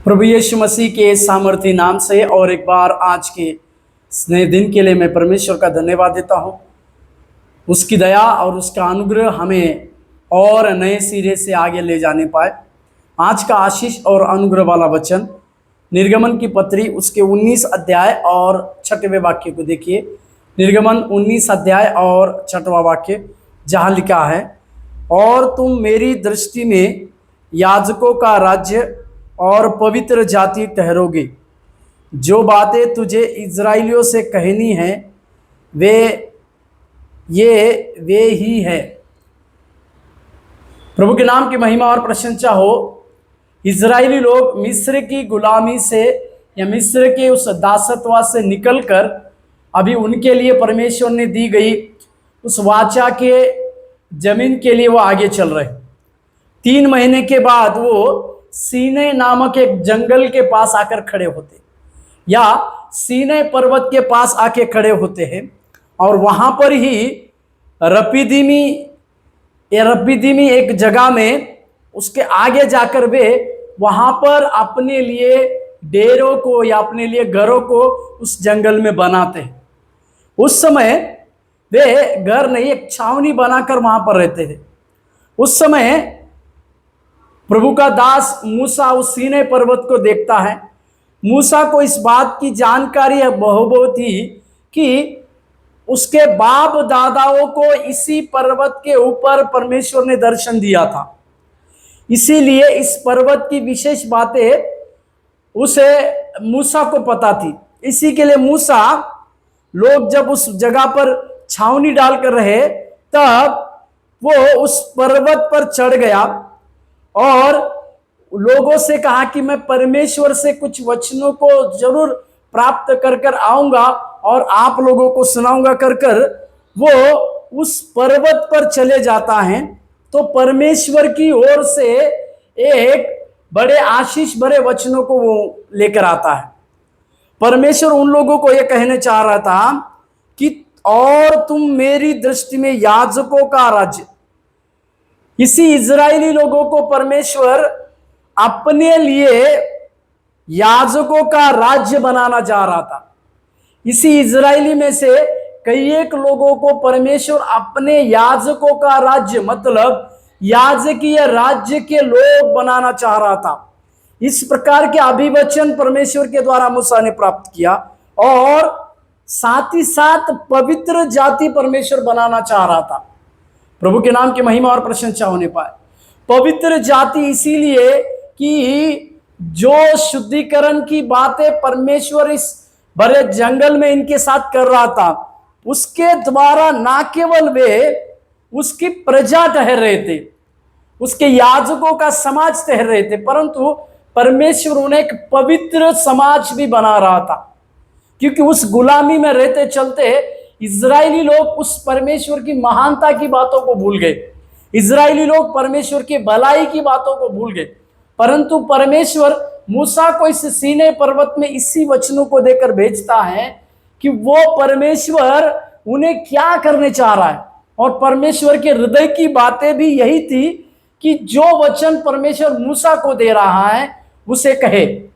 प्रभु यीशु मसीह के सामर्थी नाम से और एक बार आज के स्नेह दिन के लिए मैं परमेश्वर का धन्यवाद देता हूँ। उसकी दया और उसका अनुग्रह हमें और नए सिरे से आगे ले जाने पाए। आज का आशीष और अनुग्रह वाला वचन निर्गमन की पत्री उसके 19 अध्याय और 6वें वाक्य को देखिए। निर्गमन 19 अध्याय और 6वां वाक्य, जहाँ लिखा है, और तुम मेरी दृष्टि में याजकों का राज्य और पवित्र जाति ठहरोगे। जो बातें तुझे इज़राइलियों से कहनी हैं वे ही है। प्रभु के नाम की महिमा और प्रशंसा हो। इज़राइली लोग मिस्र की गुलामी से या मिस्र के उस दासत्व से निकलकर अभी उनके लिए परमेश्वर ने दी गई उस वाचा के जमीन के लिए वो आगे चल रहे। 3 महीने के बाद वो सीनै नामक एक जंगल के पास आकर खड़े होते, या सीनै पर्वत के पास आके खड़े होते हैं। और वहां पर ही रपीदीमी एक जगह में उसके आगे जाकर वे वहां पर अपने लिए डेरों को या अपने लिए घरों को उस जंगल में बनाते हैं। उस समय वे घर नहीं, एक छावनी बनाकर वहां पर रहते थे। उस समय प्रभु का दास मूसा उस सीनै पर्वत को देखता है। मूसा को इस बात की जानकारी बहुत थी कि उसके बाप दादाओं को इसी पर्वत के ऊपर परमेश्वर ने दर्शन दिया था। इसीलिए इस पर्वत की विशेष बातें उसे मूसा को पता थी। इसी के लिए मूसा, लोग जब उस जगह पर छावनी डालकर रहे, तब वो उस पर्वत पर चढ़ गया और लोगों से कहा कि मैं परमेश्वर से कुछ वचनों को जरूर प्राप्त कर आऊंगा और आप लोगों को सुनाऊंगा। कर वो उस पर्वत पर चले जाता है। तो परमेश्वर की ओर से एक बड़े आशीष भरे वचनों को वो लेकर आता है। परमेश्वर उन लोगों को यह कहने चाह रहा था कि और तुम मेरी दृष्टि में याजकों का राज्य। इसी इजरायली लोगों को परमेश्वर अपने लिए याजकों का राज्य बनाना चाह रहा था। इसी इजरायली में से कई एक लोगों को परमेश्वर अपने याजकों का राज्य, मतलब याजकीय राज्य के लोग बनाना चाह रहा था। इस प्रकार के अभिवचन परमेश्वर के द्वारा मूसा ने प्राप्त किया और साथ ही साथ पवित्र जाति परमेश्वर बनाना चाह रहा था। प्रभु के नाम की महिमा और प्रशंसा होने पाए। पवित्र जाति इसीलिए कि जो शुद्धिकरण की बातें परमेश्वर इस बड़े जंगल में इनके साथ कर रहा था, उसके द्वारा ना केवल वे उसकी प्रजा ठहर रहे थे, उसके याजकों का समाज ठहर रहे थे, परंतु परमेश्वर उन्हें एक पवित्र समाज भी बना रहा था। क्योंकि उस गुलामी में रहते चलते इजरायली लोग उस परमेश्वर की महानता की बातों को भूल गए। इजरायली लोग परमेश्वर की भलाई की बातों को भूल गए। परंतु परमेश्वर मूसा को इस सीनै पर्वत में इसी वचनों को देकर भेजता है कि वो परमेश्वर उन्हें क्या करने चाह रहा है। और परमेश्वर के हृदय की बातें भी यही थी कि जो वचन परमेश्वर मूसा को दे रहा है उसे कहे।